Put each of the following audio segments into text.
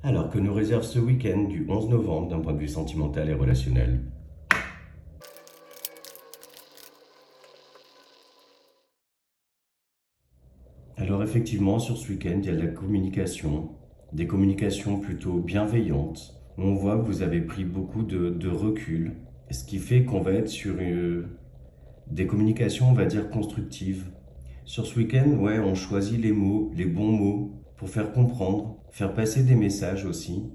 Alors que nous réserve ce week-end du 11 novembre d'un point de vue sentimental et relationnel? Alors effectivement, sur ce week-end, il y a de la communication, des communications plutôt bienveillantes. On voit que vous avez pris beaucoup de recul, ce qui fait qu'on va être sur des communications, on va dire, constructives. Sur ce week-end, ouais, on choisit les mots, les bons mots, pour faire comprendre, faire passer des messages aussi,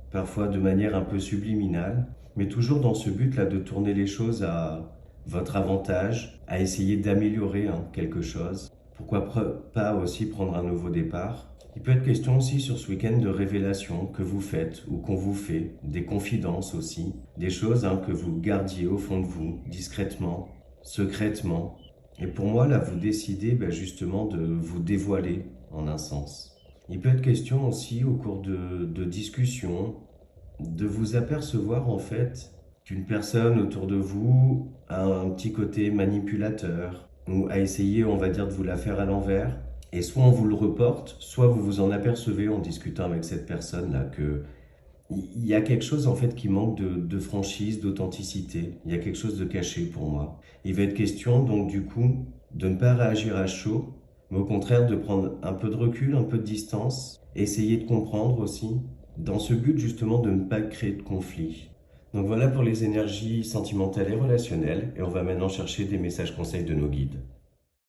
parfois de manière un peu subliminale, mais toujours dans ce but-là de tourner les choses à votre avantage, à essayer d'améliorer quelque chose. Pourquoi pas aussi prendre un nouveau départ? Il peut être question aussi sur ce week-end de révélations que vous faites ou qu'on vous fait, des confidences aussi, des choses que vous gardiez au fond de vous, discrètement, secrètement. Et pour moi, là, vous décidez justement de vous dévoiler en un sens. Il peut être question aussi au cours de discussions de vous apercevoir en fait qu'une personne autour de vous a un petit côté manipulateur ou a essayé, on va dire, de vous la faire à l'envers. Et soit on vous le reporte, soit vous vous en apercevez en discutant avec cette personne-là que il y a quelque chose en fait qui manque de franchise, d'authenticité. Il y a quelque chose de caché pour moi. Il va être question donc du coup de ne pas réagir à chaud, mais au contraire de prendre un peu de recul, un peu de distance, essayer de comprendre aussi, dans ce but justement de ne pas créer de conflit. Donc voilà pour les énergies sentimentales et relationnelles, et on va maintenant chercher des messages conseils de nos guides.